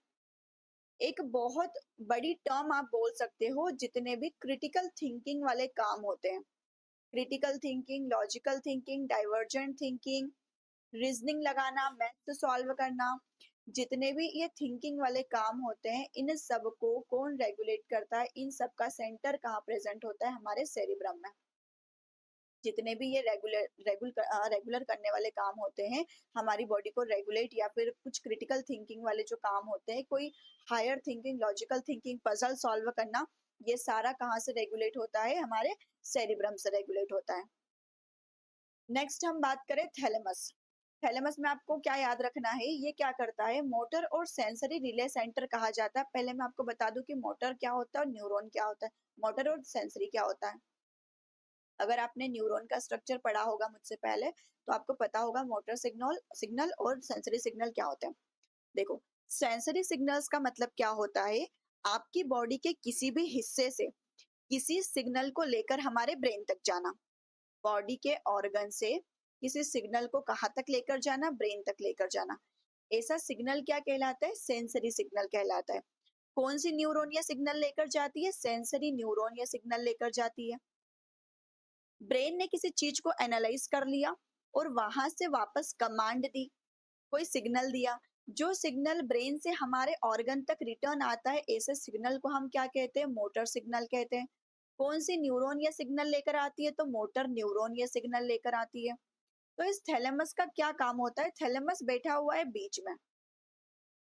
एक बहुत बड़ी टर्म आप बोल सकते हो, जितने भी क्रिटिकल थिंकिंग वाले काम होते हैं, critical thinking, logical thinking, divergent thinking, reasoning लगाना, मैथ सॉल्व करना, जितने भी ये थिंकिंग वाले काम होते हैं, इन सब को कौन रेगुलेट करता है, इन सब का सेंटर कहाँ प्रेजेंट होता है, हमारे सेरिब्रम में। जितने भी ये रेगुलर करने वाले काम होते हैं, हमारी बॉडी को रेगुलेट, या फिर कुछ क्रिटिकल थिंकिंग वाले जो काम होते हैं, कोई higher thinking, logical thinking, puzzle solve करना, ये सारा कहाँ से रेगुलेट होता है, हमारे सेरिब्रम से रेगुलेट होता है। नेक्स्ट हम बात करें थैलेमस। थैलेमस में आपको क्या याद रखना है, ये क्या करता है, मोटर और सेंसरी रिले सेंटर कहा जाता है। पहले मैं आपको बता दूं कि मोटर क्या होता है और न्यूरॉन क्या होता है, मोटर और सेंसरी क्या होता है। अगर आपने न्यूरॉन का स्ट्रक्चर पढ़ा होगा मुझसे पहले, तो आपको पता होगा मोटर सिग्नल सिग्नल और सेंसरी सिग्नल क्या होते हैं। देखो, सेंसरी सिग्नल्स का मतलब क्या होता है, आपकी बॉडी के किसी भी हिस्से से किसी सिग्नल को लेकर हमारे ब्रेन तक जाना, बॉडी के ऑर्गन से किसी सिग्नल को कहाँ तक लेकर जाना, ब्रेन तक लेकर जाना, ऐसा सिग्नल क्या कहलाता है, सेंसरी सिग्नल कहलाता है। कौन सी न्यूरॉन ये सिग्नल लेकर जाती है, सेंसरी न्यूरॉन ये सिग्नल लेकर जाती है। ब्रेन ने किसी चीज को एनालाइज कर लिया और वहां से वापस कमांड दी, कोई सिग्नल दिया, जो सिग्नल ब्रेन से हमारे ऑर्गन तक रिटर्न आता है, ऐसे सिग्नल को हम क्या कहते हैं, मोटर सिग्नल कहते हैं। कौन सी न्यूरॉन ये सिग्नल लेकर आती है, तो मोटर न्यूरॉन ये सिग्नल लेकर आती है। तो इस थैलेमस का क्या काम होता है, थैलेमस बैठा हुआ है बीच में,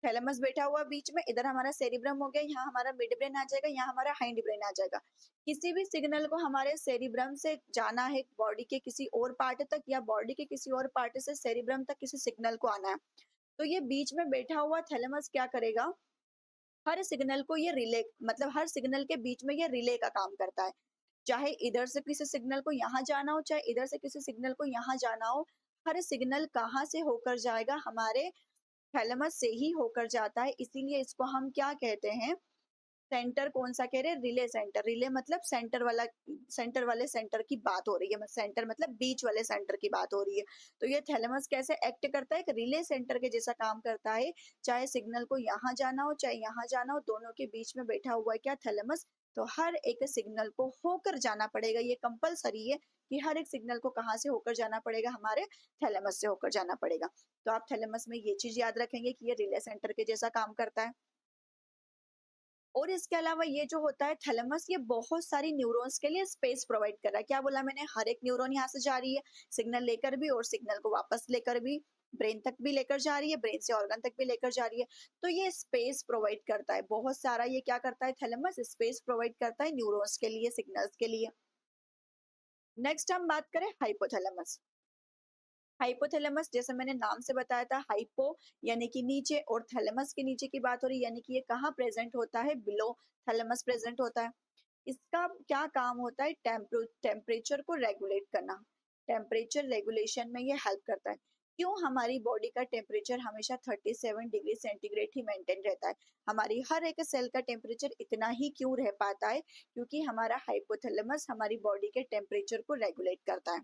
थैलेमस बैठा हुआ बीच में, इधर हमारा सेरिब्रम हो गया, यहाँ हमारा मिड ब्रेन आ जाएगा, यहाँ हमारा हाइंड ब्रेन आ जाएगा। किसी भी सिग्नल को हमारे सेरिब्रम से जाना है बॉडी के किसी और पार्ट तक, या बॉडी के किसी और पार्ट से सेरिब्रम तक किसी सिग्नल को आना है, तो ये बीच में बैठा हुआ थैलेमस क्या करेगा, हर सिग्नल को ये रिले, मतलब हर सिग्नल के बीच में ये रिले का काम करता है। चाहे इधर से किसी सिग्नल को यहाँ जाना हो, चाहे इधर से किसी सिग्नल को यहाँ जाना हो, हर सिग्नल कहाँ से होकर जाएगा, हमारे थैलेमस से ही होकर जाता है। इसीलिए इसको हम क्या कहते हैं, सेंटर कौन सा कह रहे हैं, रिले सेंटर। रिले मतलब सेंटर वाला, सेंटर वाले सेंटर की बात हो रही है, सेंटर मतलब बीच वाले सेंटर की बात हो रही है। तो ये थैलेमस कैसे एक्ट करता है, एक रिले सेंटर के जैसा काम करता है। चाहे सिग्नल को यहाँ जाना हो, चाहे यहाँ जाना हो, दोनों के बीच में बैठा हुआ है क्या, थैलेमस। तो हर एक सिग्नल को होकर जाना पड़ेगा, ये कंपलसरी है कि हर एक सिग्नल को कहाँ से होकर जाना पड़ेगा, हमारे थैलेमस से होकर जाना पड़ेगा। तो आप थैलेमस में ये चीज याद रखेंगे कि ये रिले सेंटर के जैसा काम करता है। और इसके अलावा ये जो होता है थैलेमस, ये बहुत सारी न्यूरॉन्स के लिए स्पेस प्रोवाइड कर रहा है। क्या बोला मैंने? हर एक न्यूरॉन यहाँ से जा रही है सिग्नल लेकर भी, और सिग्नल को वापस लेकर भी ब्रेन तक भी लेकर जा रही है, ब्रेन से ऑर्गन तक भी लेकर जा रही है। तो ये स्पेस प्रोवाइड करता है बहुत सारा। ये क्या करता है? थैलेमस स्पेस प्रोवाइड करता है न्यूरॉन्स के लिए, सिग्नल्स के लिए। नेक्स्ट हम बात करें हाइपोथैलेमस। हाइपोथैलेमस जैसे मैंने नाम से बताया था, हाइपो यानी कि नीचे, और थैलेमस के नीचे की बात हो रही है, यानी कि ये कहाँ प्रेजेंट होता है? बिलो थैलेमस प्रेजेंट होता है। इसका क्या काम होता है? टेम्परेचर को रेगुलेट करना। टेम्परेचर रेगुलेशन में ये हेल्प करता है। क्यों हमारी बॉडी का टेम्परेचर हमेशा 37 डिग्री सेंटीग्रेड ही मेंटेन रहता है? हमारी हर एक सेल का टेम्परेचर इतना ही क्यों रह पाता है? क्योंकि हमारा हाइपोथैलेमस हमारी बॉडी के टेम्परेचर को रेगुलेट करता है।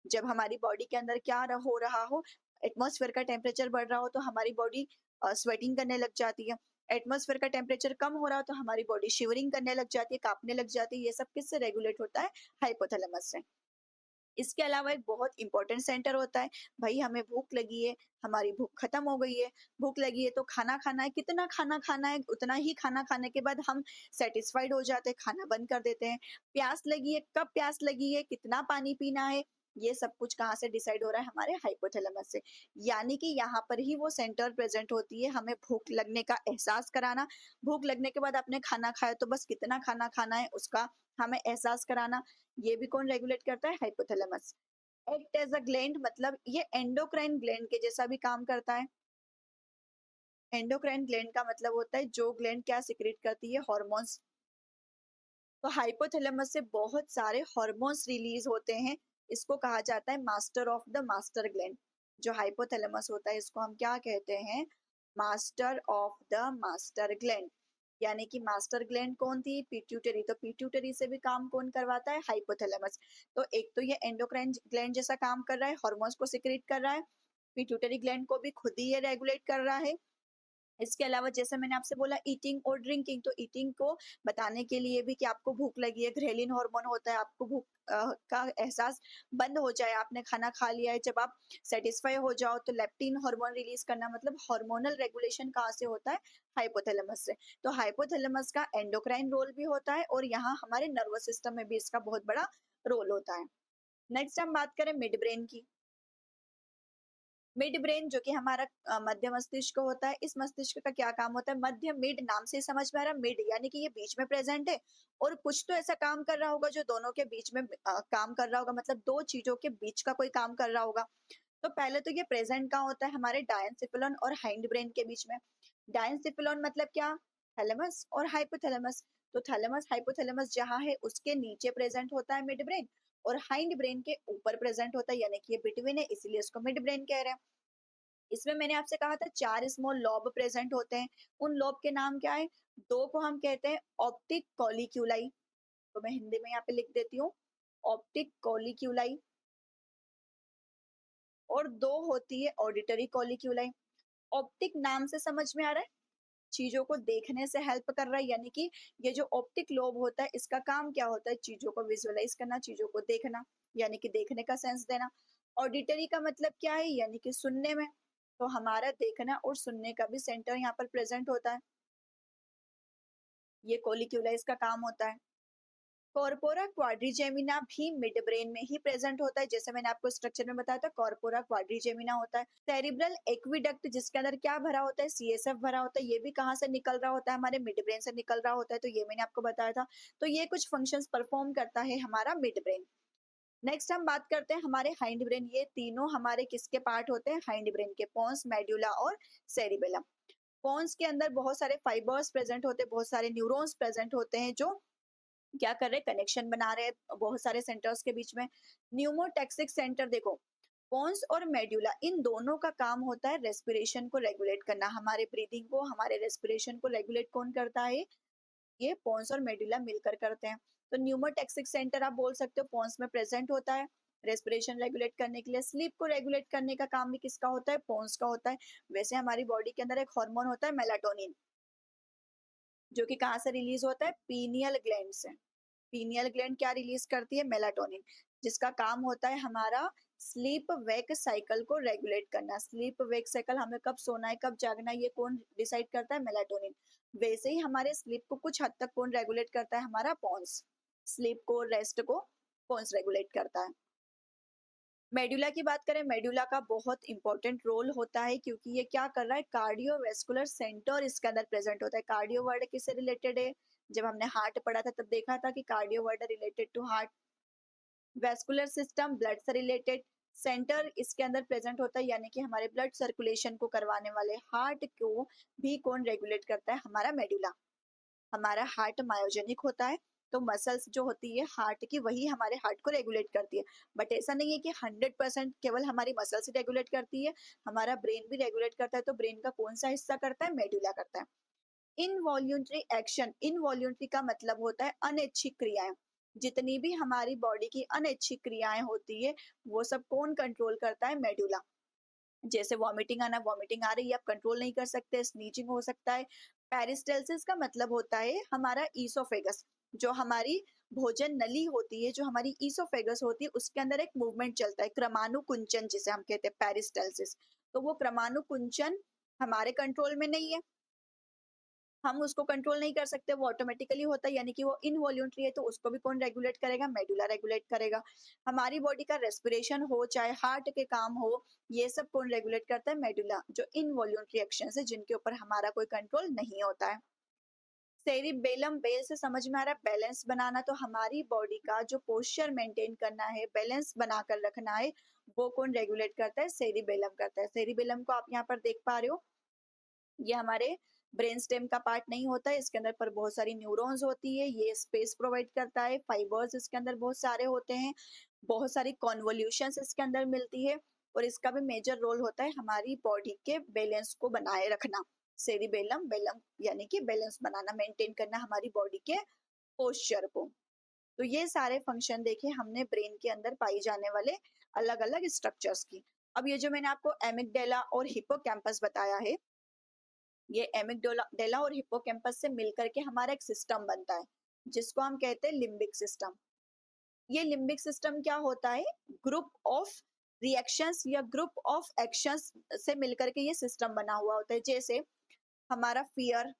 जब हमारी बॉडी के अंदर क्या हो रहा हो, एटमॉस्फेयर का टेम्परेचर बढ़ रहा हो तो हमारी बॉडी स्वेटिंग करने लग जाती है। एटमॉस्फेयर का टेम्परेचर कम हो रहा हो तो हमारी बॉडी शिवरिंग करने लग जाती है, कांपने लग जाती है। ये सब किससे रेगुलेट होता है? हाइपोथैलेमस से। इसके अलावा एक बहुत इंपॉर्टेंट सेंटर होता है। भाई हमें भूख लगी है, हमारी भूख खत्म हो गई है, भूख लगी है तो खाना खाना है। कितना खाना खाना है? उतना ही खाना खाने के बाद हम सेटिस्फाइड हो जाते हैं, खाना बंद कर देते हैं। प्यास लगी है, कब प्यास लगी है, कितना पानी पीना है, ये सब कुछ कहाँ से डिसाइड हो रहा है? हमारे हाइपोथैलेमस से। यानी कि यहाँ पर ही वो सेंटर प्रेजेंट होती है, हमें भूख लगने का एहसास कराना। भूख लगने के बाद आपने खाना खाया तो बस कितना खाना खाना है उसका हमें एहसास कराना। ये भी कौन रेगुलेट करता है? Hypothalamus. Act as a gland मतलब ये एंडोक्राइन ग्लैंड के जैसा भी काम करता है। एंडोक्राइन ग्लैंड का मतलब होता है जो ग्लैंड क्या सिक्रेट करती है? हॉर्मोन्स। तो हाइपोथैलेमस से बहुत सारे हॉर्मोन्स रिलीज होते हैं। इसको कहा जाता है master of the master gland. जो हाइपोथैलेमस होता है इसको हम क्या कहते हैं? Master of the master gland. यानी कि मास्टर ग्लैंड कौन थी? पिट्यूटरी। तो पिट्यूटरी से भी काम कौन करवाता है? हाइपोथैलेमस। तो एक तो ये एंडोक्राइन ग्लैंड जैसा काम कर रहा है, हॉर्मोन्स को सिक्रेट कर रहा है। पिट्यूटरी ग्लैंड को भी खुद ही ये रेगुलेट कर रहा है। इसके अलावा जैसे मैंने आपसे बोला ईटिंग और ड्रिंकिंग, तो ईटिंग को बताने के लिए भी कि आपको भूख लगी है, घ्रेलिन हार्मोन होता है, आपको भूख का एहसास बंद हो जाए, आपने खाना खा लिया है, जब आप सेटिस्फाई हो जाओ तो लेप्टिन हार्मोन रिलीज करना, मतलब हार्मोनल रेगुलेशन कहाँ से होता है? हाइपोथैलेमस से। तो हाइपोथैलेमस का एंडोक्राइन रोल भी होता है और यहाँ हमारे नर्वस सिस्टम में भी इसका बहुत बड़ा रोल होता है। नेक्स्ट हम बात करें मिड ब्रेन की। मिड ब्रेन जो कि हमारा मध्य मस्तिष्क होता है, इस मस्तिष्क का क्या काम होता है? मध्य, मिड नाम से ही समझ में आ रहा है, मिड यानी कि ये बीच में प्रेजेंट है और कुछ तो ऐसा काम कर रहा होगा जो दोनों के बीच में काम कर रहा होगा, मतलब दो चीजों के बीच का कोई काम कर रहा होगा। तो पहले तो ये प्रेजेंट कहाँ होता है? हमारे डायंसिफिलॉन और हाइंड ब्रेन के बीच में। डायंसिफिलॉन मतलब क्या? थैलेमस और हाइपोथैलेमस। तो थैलेमस हाइपोथैलेमस जहाँ है उसके नीचे प्रेजेंट होता है मिड ब्रेन, और हाइंड ब्रेन के ऊपर प्रेजेंट होता है, यानी कि ये बिटवीन है, इसीलिए इसको मिड ब्रेन कह रहे हैं। इसमें मैंने आपसे कहा था 4 स्मॉल लॉब प्रेजेंट होते हैं। उन लॉब के नाम क्या है? 2 को हम कहते हैं ऑप्टिक कॉलिक्यूलाई, तो मैं हिंदी में यहाँ पे लिख देती हूँ, ऑप्टिक कॉलिक्यूलाई। और 2 होती है ऑडिटरी कॉलिक्यूलाई। ऑप्टिक नाम से समझ में आ रहा है, चीज़ों को देखने से हेल्प कर रहा है, यानी कि ये जो ऑप्टिक लोब होता है इसका काम क्या होता है? चीज़ों को विजुअलाइज़ करना, चीज़ों को देखना, यानी कि देखने का सेंस देना। ऑडिटरी का मतलब क्या है? यानी कि सुनने में। तो हमारा देखना और सुनने का भी सेंटर यहाँ पर प्रेजेंट होता है। ये कोलिक्यूलाइज का काम होता है। कॉर्पोरा क्वाड्रिजेमिना भी मिड ब्रेन में ही प्रेजेंट होता है, जैसे मैंने आपको स्ट्रक्चर में बताया था, कॉर्पोरा क्वाड्रिजेमिना होता है। सेरिब्रल एक्विडक्ट जिसके अंदर क्या भरा होता है? सीएसएफ भरा होता है। ये भी कहाँ से निकल रहा होता है? हमारे मिड ब्रेन से निकल रहा होता है, तो ये मैंने आपको बताया था। तो ये कुछ फंक्शंस परफॉर्म करता है हमारा मिड ब्रेन। नेक्स्ट हम बात करते हैं हमारे हाइंड ब्रेन। ये तीनों हमारे किसके पार्ट होते हैं? हाइंड ब्रेन के, पोन्स, मेड्यूला और सेरिबेलम। पोन्स के अंदर बहुत सारे फाइबर्स प्रेजेंट होते हैं, बहुत सारे न्यूरॉन्स प्रेजेंट होते हैं जो क्या कर रहे हैं? कनेक्शन बना रहे हैं बहुत सारे सेंटर्स के बीच में। न्यूमोटैक्सिक सेंटर देखो, पोन्स और मेड्यूला, इन दोनों का काम होता है रेस्पिरेशन को रेगुलेट करना, हमारे ब्रीदिंग को, हमारे रेस्पिरेशन को रेगुलेट कौन करता है? ये पोन्स और मेडुला मिलकर करते हैं। तो न्यूमोटैक्सिक सेंटर आप बोल सकते हो पोन्स में प्रेजेंट होता है रेस्पिरेशन रेगुलेट करने के लिए। स्लीप को रेगुलेट करने का काम भी किसका होता है? पोन्स का होता है। वैसे हमारी बॉडी के अंदर एक हार्मोन होता है मेलाटोनिन, जो कि कहाँ से रिलीज होता है? पीनियल ग्लैंड से। पीनियल ग्लैंड क्या रिलीज करती है? मेलाटोनिन, जिसका काम होता है हमारा स्लीप वेक साइकिल को रेगुलेट करना। स्लीप वेक साइकिल, हमें कब सोना है, कब जागना है, ये कौन डिसाइड करता है? मेलाटोनिन। वैसे ही हमारे स्लीप को कुछ हद तक कौन रेगुलेट करता है? हमारा पॉन्स। स्लीप को, रेस्ट को पॉन्स रेगुलेट करता है। मेडुला की बात करें, मेडुला का बहुत इंपॉर्टेंट रोल होता है, क्योंकि ये क्या कर रहा है, कार्डियोवैस्कुलर सेंटर इसके अंदर प्रेजेंट होता है। कार्डियो वर्ड किससे रिलेटेड है? जब हमने हार्ट पढ़ा था तब देखा था कि cardio word related to heart. Vascular system blood से रिलेटेड, सेंटर इसके अंदर प्रेजेंट होता है, यानी कि हमारे ब्लड सर्कुलेशन को करवाने वाले हार्ट को भी कौन रेगुलेट करता है? हमारा मेडुला। हमारा हार्ट मायोजेनिक होता है, तो मसल्स जो होती है हार्ट की, वही हमारे हार्ट को रेगुलेट करती है। बट ऐसा नहीं है कि 100% केवल हमारी मसल्स ही रेगुलेट करती है, हमारा ब्रेन भी रेगुलेट करता है। तो ब्रेन का कौन सा हिस्सा करता है? मेडुला करता है। इनवॉल्यूंटरी एक्शन, इनवॉल्यूंटरी का मतलब होता है अनैच्छिक क्रियाएं। जितनी भी हमारी बॉडी की अनैच्छिक क्रियाएं होती है, वो सब कौन कंट्रोल करता है? मेडुला। जैसे वॉमिटिंग आना, वॉमिटिंग आ रही है, आप कंट्रोल नहीं कर सकते, स्नीचिंग हो सकता है। पेरिस्टल्सिस का मतलब होता है हमारा ईसोफेगस, जो हमारी भोजन नली होती है, जो हमारी ईसोफेगस होती है, उसके अंदर एक मूवमेंट चलता है, क्रमानुकुंचन जिसे हम कहते हैं, पेरिस्टल्सिस। तो वो क्रमानुकुंचन हमारे कंट्रोल में नहीं है, हम उसको कंट्रोल नहीं कर सकते, वो ऑटोमेटिकली होता है, यानी कि वो इनवॉल्यूंटरी है, तो उसको भी कौन रेगुलेट करेगा? मेडुला रेगुलेट करेगा। हमारी बॉडी का रेस्पिरेशन हो, चाहे हार्ट के काम हो, ये सब कौन रेगुलेट करता है? मेडुला। जो इनवॉल्यूंटरी एक्शन है, जिनके ऊपर हमारा कोई कंट्रोल नहीं होता है। सेरिबेलम, बेल से समझ में आ रहा है बैलेंस बनाना, तो हमारी बॉडी का जो पोस्चर मेंटेन करना है, बैलेंस बनाकर रखना है, वो कौन रेगुलेट करता है? सेरिबेलम करता है। सेरिबेलम को आप यहाँ पर देख पा रहे हो, ये हमारे ब्रेन स्टेम का पार्ट नहीं होता है, इसके अंदर पर बहुत सारी न्यूरॉन्स होती है, ये स्पेस प्रोवाइड करता है, फाइबर्स इसके अंदर बहुत सारे होते हैं, बहुत सारी कॉन्वोल्यूशंस इसके अंदर मिलती है, और इसका भी मेजर रोल होता है हमारी बॉडी के बैलेंस को बनाए रखना। सेरिबेलम, बेलम यानी कि बैलेंस बनाना, मेंटेन करना हमारी बॉडी के पोस्चर को। तो ये सारे फंक्शन देखे हमने ब्रेन के अंदर पाई जाने वाले अलग अलग स्ट्रक्चर्स की। अब ये जो मैंने आपको एमिगडेला और हिप्पोकैम्पस बताया है, ये एमिगडोला डेला और हिप्पोकैम्पस से मिलकर के हमारा एक सिस्टम बनता है, जिसको हम कहते हैं लिम्बिक सिस्टम। ये लिम्बिक सिस्टम क्या होता है? ग्रुप ऑफ रिएक्शंस या ग्रुप ऑफ एक्शंस से मिलकर के ये सिस्टम बना हुआ होता है। जैसे हमारा फियर,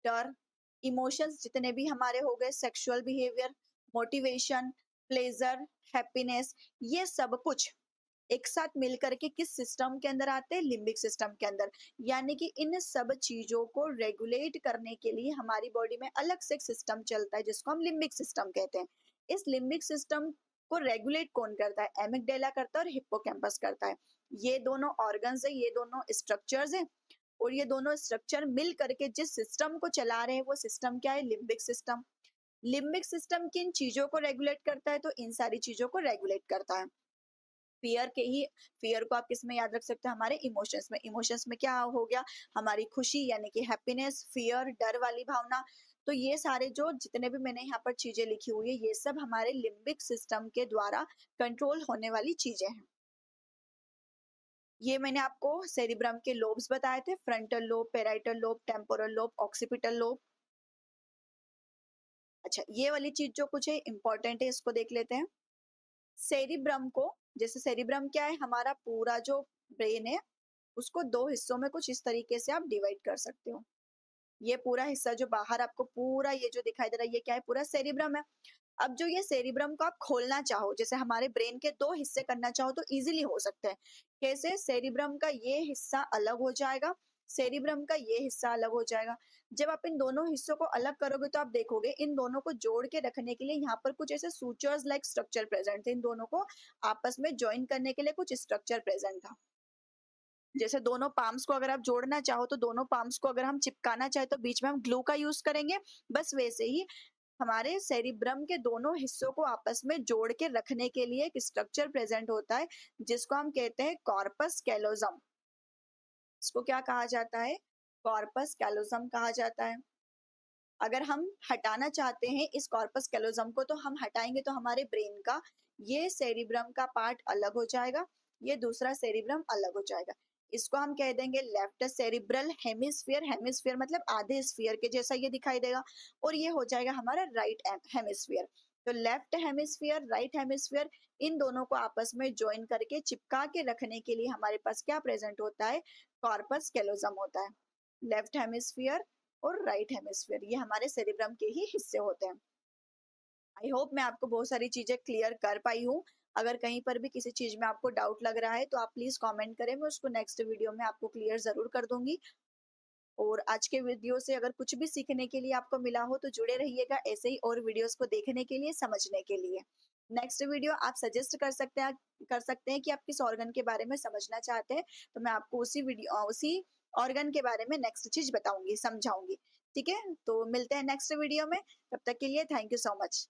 डर, इमोशंस जितने भी हमारे हो गए, sexual behaviour, motivation, pleasure, happiness, ये सब कुछ एक साथ मिल करके किस सिस्टम के अंदर आते हैं? लिम्बिक सिस्टम के अंदर। यानी कि इन सब चीजों को रेगुलेट करने के लिए हमारी बॉडी में अलग से एक सिस्टम चलता है, जिसको हम लिम्बिक सिस्टम कहते हैं। इस लिम्बिक सिस्टम को रेगुलेट कौन करता है? एमिगडेला करता है और हिप्पोकैम्पस करता है। ये दोनों ऑर्गन्स है, ये दोनों स्ट्रक्चर्स है, और ये दोनों स्ट्रक्चर मिल करके जिस सिस्टम को चला रहे हैं, वो सिस्टम क्या है? Limbic system. लिम्बिक सिस्टम किन चीजों को रेगुलेट करता है? तो इन सारी चीजों को रेगुलेट करता है। फियर के ही, फियर को आप किस में याद रख सकते हैं? हमारे इमोशंस में। इमोशंस में क्या हो गया? हमारी खुशी यानी कि हैप्पीनेस, फियर डर वाली भावना। तो ये सारे जो जितने भी मैंने यहाँ पर चीजें लिखी हुई है, ये सब हमारे लिम्बिक सिस्टम के द्वारा कंट्रोल होने वाली चीजें हैं। ये मैंने आपको सेरिब्रम के लोब्स बताए थे, frontal lobe, parietal lobe, temporal lobe, occipital lobe. अच्छा, ये वाली चीज जो कुछ है इंपॉर्टेंट है, इसको देख लेते हैं। सेरिब्रम को, जैसे सेरिब्रम क्या है? हमारा पूरा जो ब्रेन है, उसको दो हिस्सों में कुछ इस तरीके से आप डिवाइड कर सकते हो। ये पूरा हिस्सा जो बाहर आपको पूरा ये जो दिखाई दे रहा है, ये क्या है? पूरा सेरिब्रम है। अब जो ये सेरिब्रम को आप खोलना चाहो, जैसे हमारे ब्रेन के दो हिस्से करना चाहो, तो इजीली हो सकता है। कैसे? सेरिब्रम का ये हिस्सा अलग हो जाएगा, सेरिब्रम का ये हिस्सा अलग हो जाएगा। जब आप इन दोनों हिस्सों को अलग करोगे, तो आप देखोगे इन दोनों को जोड़ के रखने के लिए यहाँ पर कुछ ऐसे सूचर्स लाइक स्ट्रक्चर प्रेजेंट थे। इन दोनों को आपस में ज्वाइन करने के लिए कुछ स्ट्रक्चर प्रेजेंट था। जैसे दोनों पाम्स को अगर आप जोड़ना चाहो, तो दोनों पाम्स को अगर हम चिपकाना चाहे, तो बीच में हम ग्लू का यूज करेंगे। बस वैसे ही हमारे सेरिब्रम के दोनों हिस्सों को आपस में जोड़ के रखने के लिए एक स्ट्रक्चर प्रेजेंट होता है, जिसको हम कहते हैं कॉर्पस कैलोजम। इसको क्या कहा जाता है? कॉर्पस कैलोजम कहा जाता है। अगर हम हटाना चाहते हैं इस कॉर्पस कैलोजम को, तो हम हटाएंगे तो हमारे ब्रेन का ये सेरिब्रम का पार्ट अलग हो जाएगा, ये दूसरा सेरिब्रम अलग हो जाएगा। इसको हम कह देंगे लेफ्ट सेरिब्रल हेमिस्फीयर। हेमिस्फीयर मतलब आधे स्फीयर के जैसा ये दिखाई देगा, और ये हो जाएगा हमारा राइट हेमिस्फीयर। तो लेफ्ट हेमिस्फीयर, राइट हेमिस्फीयर, इन दोनों को आपस में जॉइन करके चिपका के रखने के लिए हमारे पास क्या प्रेजेंट होता है? कॉर्पस कैलोजम होता है। लेफ्ट हेमिस्फीयर और राइट हेमिस्फीयर ये हमारे सेरिब्रम के ही हिस्से होते हैं। आई होप मैं आपको बहुत सारी चीजें क्लियर कर पाई हूँ। अगर कहीं पर भी किसी चीज में आपको डाउट लग रहा है तो आप प्लीज कमेंट करें, मैं उसको नेक्स्ट वीडियो में आपको क्लियर जरूर कर दूंगी। और आज के वीडियो से अगर कुछ भी सीखने के लिए आपको मिला हो तो जुड़े रहिएगा ऐसे ही और वीडियोस को देखने के लिए, समझने के लिए। नेक्स्ट वीडियो आप सजेस्ट कर सकते हैं कि आप किस ऑर्गन के बारे में समझना चाहते हैं, तो मैं आपको उसी ऑर्गन के बारे में नेक्स्ट चीज बताऊंगी, समझाऊंगी। ठीक है, तो मिलते हैं नेक्स्ट वीडियो में। तब तक के लिए थैंक यू सो मच।